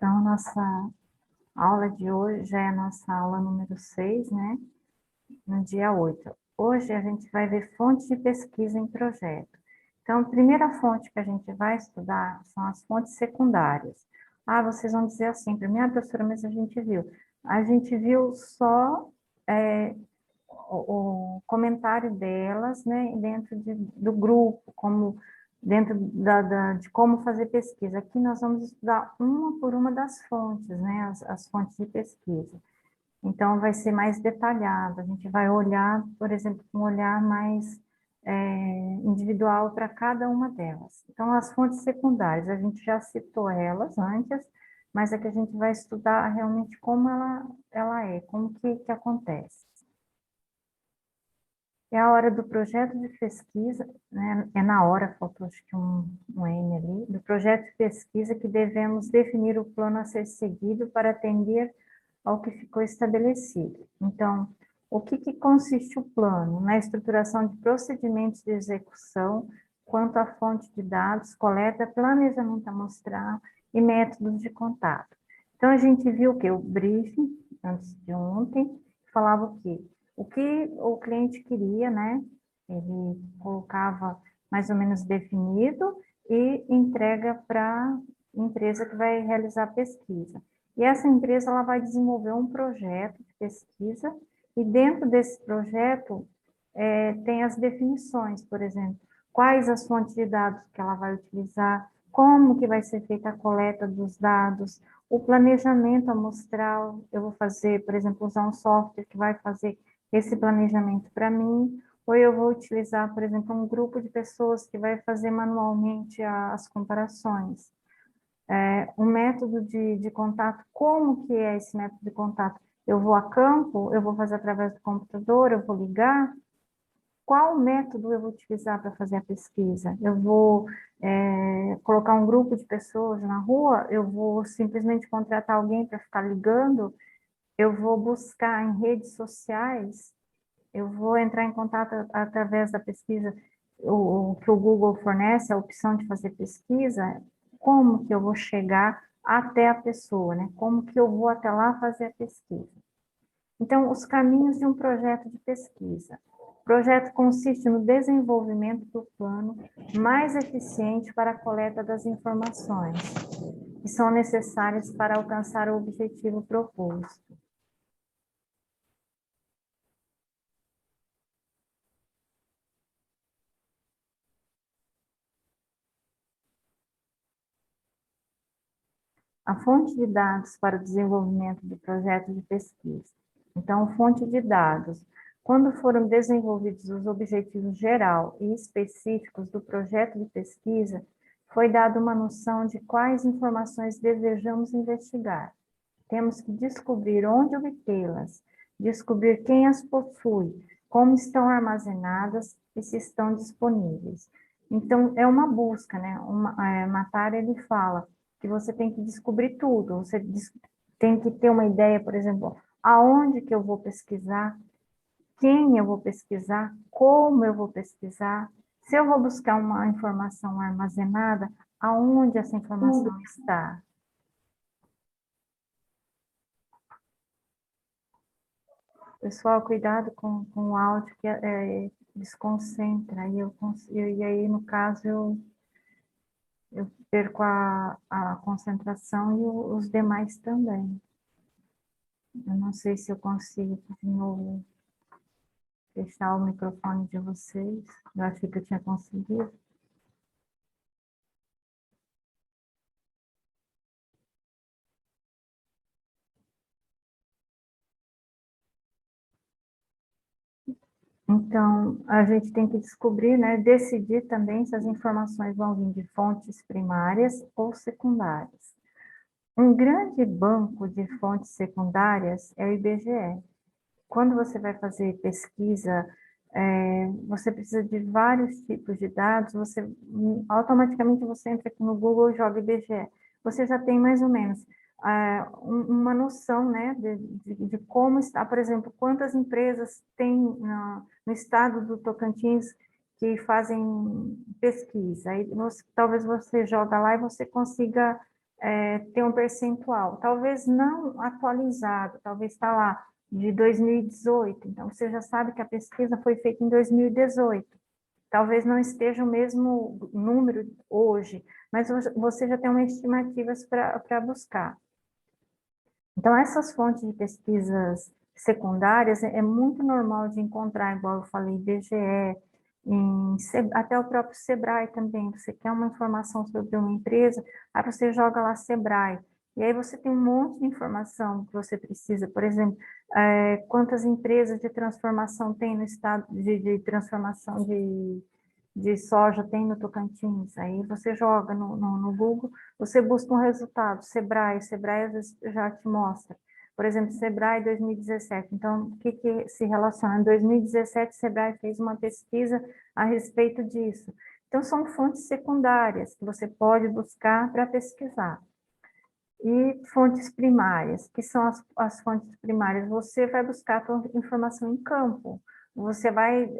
Então, nossa aula de hoje já é a nossa aula número 6, né? No dia 8. Hoje a gente vai ver fontes de pesquisa em projeto. Então, a primeira fonte que a gente vai estudar são as fontes secundárias. Ah, vocês vão dizer assim, primeira professora, mas a gente viu. A gente viu só o comentário delas, né, dentro do grupo, como dentro de como fazer pesquisa. Aqui nós vamos estudar uma por uma das fontes, né, as fontes de pesquisa. Então, vai ser mais detalhado, a gente vai olhar, por exemplo, um olhar mais individual para cada uma delas. Então, as fontes secundárias, a gente já citou elas antes, mas é que a gente vai estudar realmente como ela é, como que acontece. É a hora do projeto de pesquisa, né? É na hora, faltou acho que um N ali, do projeto de pesquisa que devemos definir o plano a ser seguido para atender ao que ficou estabelecido. Então, o que consiste o plano? Na estruturação de procedimentos de execução, quanto à fonte de dados, coleta, planejamento amostral e métodos de contato. Então, a gente viu o que? O briefing, antes de ontem, falava o quê? O que o cliente queria, né? Ele colocava mais ou menos definido e entrega para a empresa que vai realizar a pesquisa. E essa empresa ela vai desenvolver um projeto de pesquisa e dentro desse projeto tem as definições, por exemplo, quais as fontes de dados que ela vai utilizar, como que vai ser feita a coleta dos dados, o planejamento amostral, eu vou fazer, por exemplo, usar um software que vai fazer esse planejamento para mim, ou eu vou utilizar, por exemplo, um grupo de pessoas que vai fazer manualmente as comparações. Um método de contato, como que é esse método de contato? Eu vou a campo, eu vou fazer através do computador, eu vou ligar? Qual método eu vou utilizar para fazer a pesquisa? Eu vou colocar um grupo de pessoas na rua? Eu vou simplesmente contratar alguém para ficar ligando? Eu vou buscar em redes sociais? Eu vou entrar em contato através da pesquisa, o que o Google fornece, a opção de fazer pesquisa, como que eu vou chegar até a pessoa, né? Como que eu vou até lá fazer a pesquisa. Então, os caminhos de um projeto de pesquisa. O projeto consiste no desenvolvimento do plano mais eficiente para a coleta das informações que são necessárias para alcançar o objetivo proposto. A fonte de dados para o desenvolvimento do projeto de pesquisa. Então, fonte de dados. Quando foram desenvolvidos os objetivos geral e específicos do projeto de pesquisa, foi dada uma noção de quais informações desejamos investigar. Temos que descobrir onde obtê-las, descobrir quem as possui, como estão armazenadas e se estão disponíveis. Então, é uma busca, né? Matar, ele fala que você tem que descobrir tudo, você tem que ter uma ideia, por exemplo, aonde que eu vou pesquisar, quem eu vou pesquisar, como eu vou pesquisar, se eu vou buscar uma informação armazenada, aonde essa informação está. Pessoal, cuidado com o áudio que desconcentra, e aí, no caso, eu perco a concentração e os demais também. Eu não sei se eu consigo, de novo, fechar o microfone de vocês. Eu achei que eu tinha conseguido. Então, a gente tem que descobrir, né, decidir também se as informações vão vir de fontes primárias ou secundárias. Um grande banco de fontes secundárias é o IBGE. Quando você vai fazer pesquisa, você precisa de vários tipos de dados, automaticamente você entra aqui no Google e joga IBGE. Você já tem mais ou menos uma noção, né, de como está, por exemplo, quantas empresas tem no estado do Tocantins que fazem pesquisa. Aí talvez você joga lá e você consiga tem um percentual, talvez não atualizado, talvez está lá de 2018, então você já sabe que a pesquisa foi feita em 2018. Talvez não esteja o mesmo número hoje, mas você já tem uma estimativa para buscar. Então, essas fontes de pesquisas secundárias é muito normal de encontrar, igual eu falei, IBGE, até o próprio Sebrae também. Você quer uma informação sobre uma empresa, aí você joga lá Sebrae. E aí você tem um monte de informação que você precisa. Por exemplo, quantas empresas de transformação tem no estado de transformação de soja tem no Tocantins. Aí você joga no Google, você busca um resultado, Sebrae às vezes já te mostra. Por exemplo, Sebrae 2017. Então, o que se relaciona? Em 2017, Sebrae fez uma pesquisa a respeito disso. Então, são fontes secundárias que você pode buscar para pesquisar. E fontes primárias, que são as fontes primárias? Você vai buscar a sua informação em campo. Você vai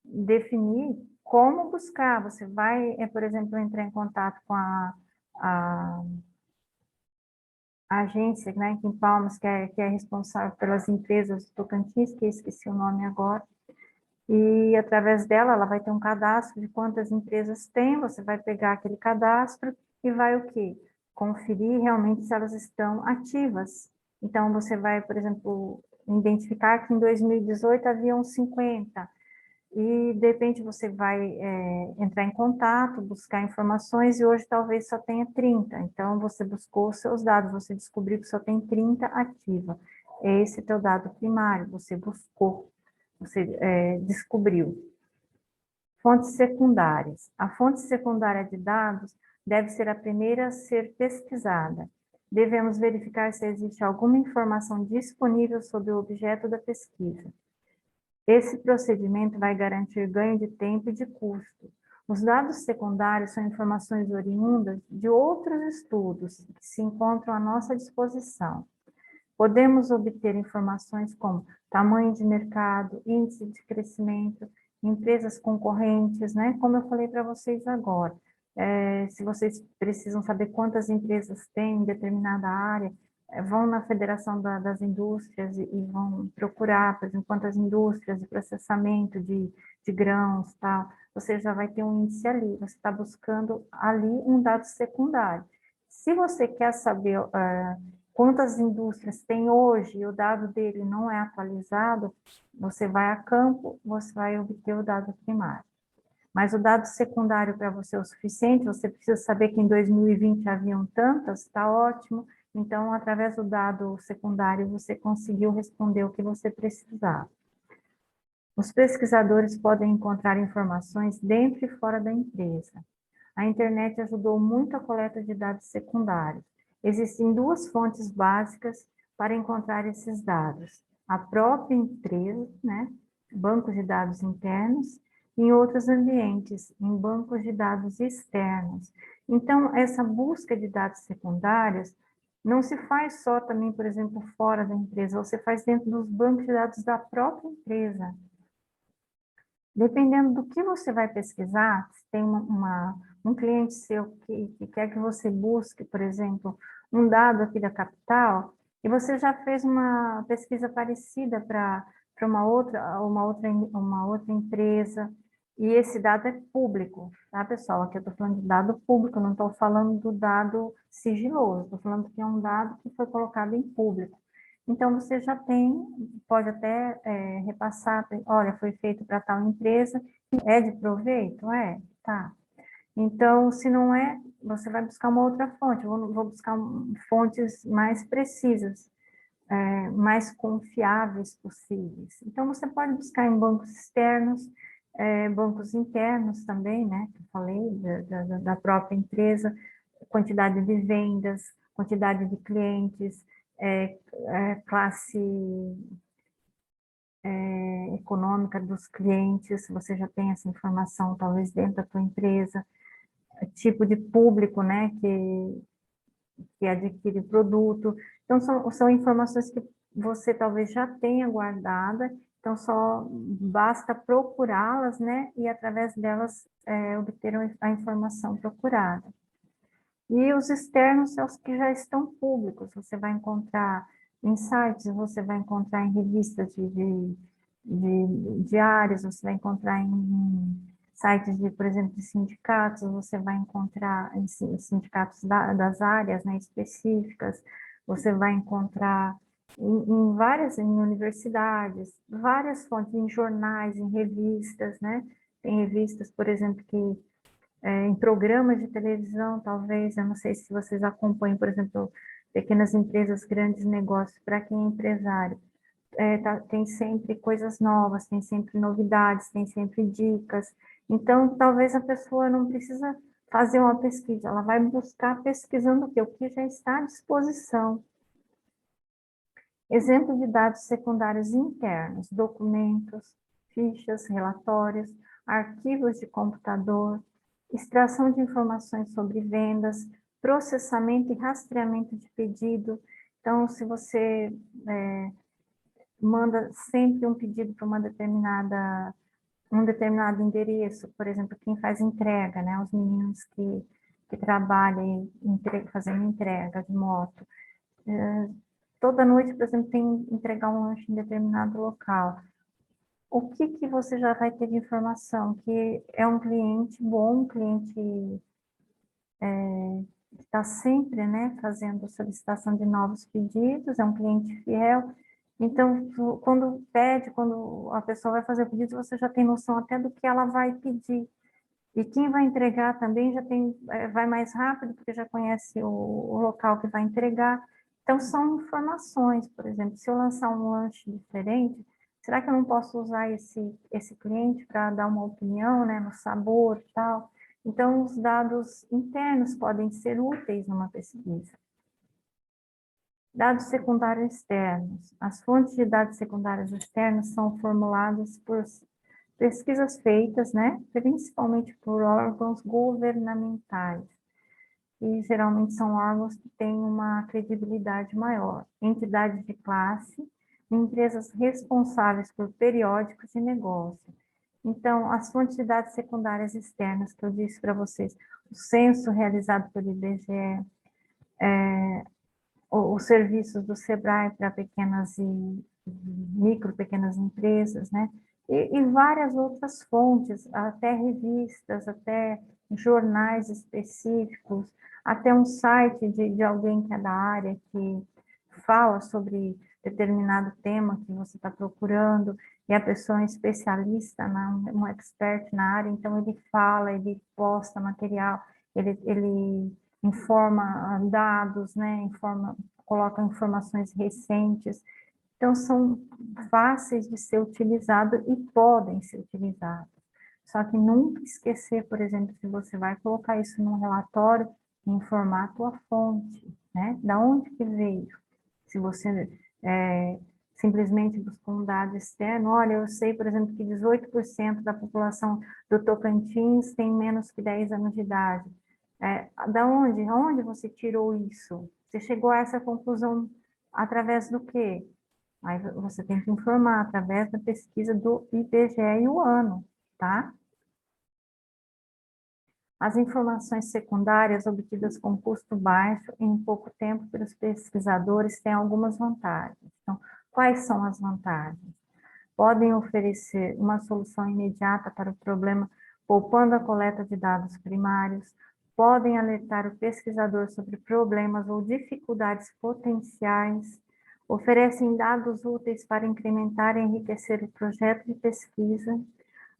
definir como buscar. Você vai, por exemplo, entrar em contato com a agência, né, aqui em Palmas, que é responsável pelas empresas do Tocantins, que eu esqueci o nome agora, e através dela, ela vai ter um cadastro de quantas empresas tem, você vai pegar aquele cadastro e vai o quê? Conferir realmente se elas estão ativas. Então, você vai, por exemplo, identificar que em 2018 haviam 50, e de repente você vai entrar em contato, buscar informações, e hoje talvez só tenha 30. Então, você buscou os seus dados, você descobriu que só tem 30 ativa. Esse é teu dado primário, você buscou, você descobriu. Fontes secundárias. A fonte secundária de dados deve ser a primeira a ser pesquisada. Devemos verificar se existe alguma informação disponível sobre o objeto da pesquisa. Esse procedimento vai garantir ganho de tempo e de custo. Os dados secundários são informações oriundas de outros estudos que se encontram à nossa disposição. Podemos obter informações como tamanho de mercado, índice de crescimento, empresas concorrentes, né? Como eu falei para vocês agora. Se vocês precisam saber quantas empresas tem em determinada área, vão na Federação das Indústrias e vão procurar, por exemplo, quantas indústrias de processamento de grãos, tal. Você já vai ter um índice ali, você está buscando ali um dado secundário. Se você quer saber quantas indústrias tem hoje e o dado dele não é atualizado, você vai a campo, você vai obter o dado primário. Mas o dado secundário para você é o suficiente, você precisa saber que em 2020 haviam tantas, está ótimo. Então, através do dado secundário, você conseguiu responder o que você precisava. Os pesquisadores podem encontrar informações dentro e fora da empresa. A internet ajudou muito a coleta de dados secundários. Existem duas fontes básicas para encontrar esses dados. A própria empresa, né, bancos de dados internos, e em outros ambientes, em bancos de dados externos. Então, essa busca de dados secundários não se faz só também, por exemplo, fora da empresa, você faz dentro dos bancos de dados da própria empresa. Dependendo do que você vai pesquisar, se tem um cliente seu que quer que você busque, por exemplo, um dado aqui da capital, e você já fez uma pesquisa parecida para uma outra empresa, e esse dado é público, tá, pessoal? Aqui eu estou falando de dado público, não estou falando do dado sigiloso, estou falando que é um dado que foi colocado em público. Então, você já tem, pode até repassar, olha, foi feito para tal empresa, é de proveito? É, tá. Então, se não é, você vai buscar uma outra fonte, vou buscar fontes mais precisas, mais confiáveis possíveis. Então, você pode buscar em bancos externos, bancos internos também, né, que eu falei, da própria empresa, quantidade de vendas, quantidade de clientes, classe econômica dos clientes, você já tem essa informação talvez dentro da tua empresa, tipo de público, né, que adquire o produto. Então, são informações que você talvez já tenha guardada, então só basta procurá-las, né, e através delas obter a informação procurada. E os externos são os que já estão públicos, você vai encontrar em sites, você vai encontrar em revistas de diários, você vai encontrar em sites de, por exemplo, de sindicatos, você vai encontrar em sindicatos das áreas, né, específicas, você vai encontrar em várias, em universidades, várias fontes, em jornais, em revistas, né? Tem revistas, por exemplo, que em programas de televisão, talvez, eu não sei se vocês acompanham, por exemplo, pequenas empresas, grandes negócios, para quem é empresário. Tem sempre coisas novas, tem sempre novidades, tem sempre dicas. Então, talvez a pessoa não precisa fazer uma pesquisa, ela vai buscar pesquisando o que já está à disposição. Exemplo de dados secundários internos, documentos, fichas, relatórios, arquivos de computador, extração de informações sobre vendas, processamento e rastreamento de pedido. Então, se você manda sempre um pedido para um determinado endereço, por exemplo, quem faz entrega, né, os meninos que trabalham fazendo entrega de moto, toda noite, por exemplo, tem que entregar um lanche em determinado local. O que você já vai ter de informação? Que é um cliente bom, um cliente que está sempre, né, fazendo solicitação de novos pedidos, é um cliente fiel. Então, quando pede, quando a pessoa vai fazer o pedido, você já tem noção até do que ela vai pedir. E quem vai entregar também já tem, vai mais rápido, porque já conhece o local que vai entregar. Então, são informações, por exemplo, se eu lançar um lanche diferente, será que eu não posso usar esse cliente para dar uma opinião, né, no sabor e tal? Então, os dados internos podem ser úteis numa pesquisa. Dados secundários externos. As fontes de dados secundários externos são formuladas por pesquisas feitas, né, principalmente por órgãos governamentais, e geralmente são órgãos que têm uma credibilidade maior, entidades de classe, empresas responsáveis por periódicos de negócio. Então, as fontes de dados secundárias externas que eu disse para vocês, o censo realizado pelo IBGE, os serviços do SEBRAE para pequenas e pequenas empresas, né? E várias outras fontes, até revistas, até jornais específicos, até um site de alguém que é da área que fala sobre determinado tema que você está procurando, e a pessoa é um especialista, um expert na área, então ele fala, ele posta material, ele informa dados, né, coloca informações recentes, então são fáceis de ser utilizados e podem ser utilizados. Só que nunca esquecer, por exemplo, se você vai colocar isso num relatório, informar a tua fonte, né? Da onde que veio? Se você simplesmente buscou um dado externo, olha, eu sei, por exemplo, que 18% da população do Tocantins tem menos que 10 anos de idade. Da onde? Onde você tirou isso? Você chegou a essa conclusão através do quê? Aí você tem que informar através da pesquisa do IBGE e o ano, tá? As informações secundárias obtidas com custo baixo em pouco tempo pelos pesquisadores têm algumas vantagens. Então, quais são as vantagens? Podem oferecer uma solução imediata para o problema, poupando a coleta de dados primários, podem alertar o pesquisador sobre problemas ou dificuldades potenciais, oferecem dados úteis para incrementar e enriquecer o projeto de pesquisa,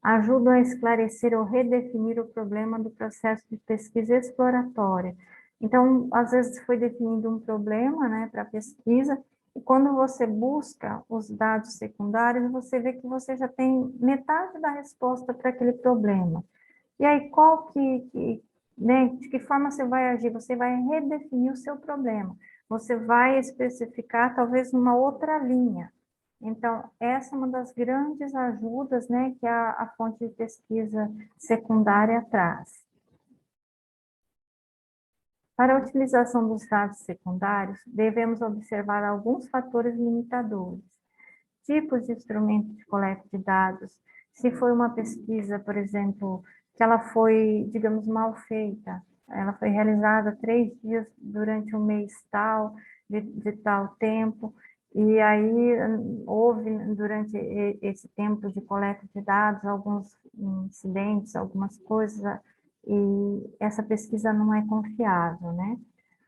ajudam a esclarecer ou redefinir o problema do processo de pesquisa exploratória. Então, às vezes foi definido um problema, né, para a pesquisa, e quando você busca os dados secundários, você vê que você já tem metade da resposta para aquele problema. E aí, né, de que forma você vai agir? Você vai redefinir o seu problema. Você vai especificar, talvez, uma outra linha. Então, essa é uma das grandes ajudas, né, que a fonte de pesquisa secundária traz. Para a utilização dos dados secundários, devemos observar alguns fatores limitadores. Tipos de instrumento de coleta de dados. Se foi uma pesquisa, por exemplo, que ela foi, digamos, mal feita, ela foi realizada 3 dias durante um mês tal, de tal tempo, e aí houve, durante esse tempo de coleta de dados, alguns incidentes, algumas coisas, e essa pesquisa não é confiável, né?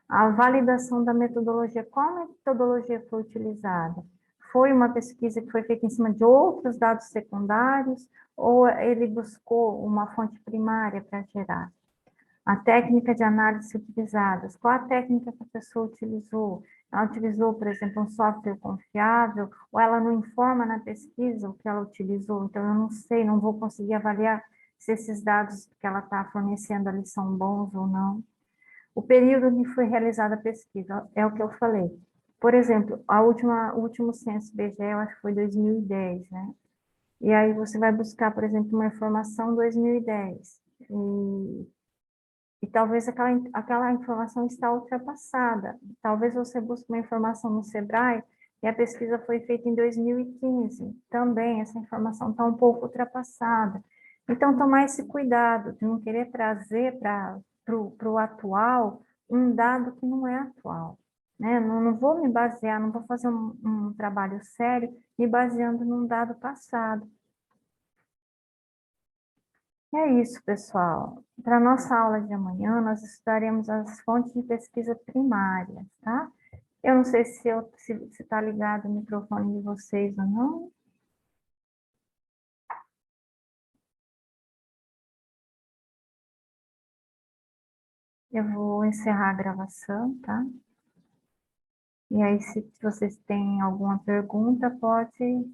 A validação da metodologia, qual metodologia foi utilizada? Foi uma pesquisa que foi feita em cima de outros dados secundários, ou ele buscou uma fonte primária para gerar? A técnica de análise utilizadas, qual a técnica que a pessoa utilizou? Ela utilizou, por exemplo, um software confiável, ou ela não informa na pesquisa o que ela utilizou, então eu não sei, não vou conseguir avaliar se esses dados que ela está fornecendo ali são bons ou não. O período em que foi realizada a pesquisa, é o que eu falei. Por exemplo, o último censo IBGE, eu acho que foi 2010, né? E aí você vai buscar, por exemplo, uma informação 2010. E talvez aquela informação está ultrapassada. Talvez você busque uma informação no Sebrae e a pesquisa foi feita em 2015. Também essa informação está um pouco ultrapassada. Então, tomar esse cuidado de não querer trazer para o atual um dado que não é atual. Né? Não vou me basear, não vou fazer um trabalho sério me baseando num dado passado. E é isso, pessoal. Para a nossa aula de amanhã, nós estudaremos as fontes de pesquisa primárias, tá? Eu não sei se está ligado o microfone de vocês ou não. Eu vou encerrar a gravação, tá? E aí, se vocês têm alguma pergunta, pode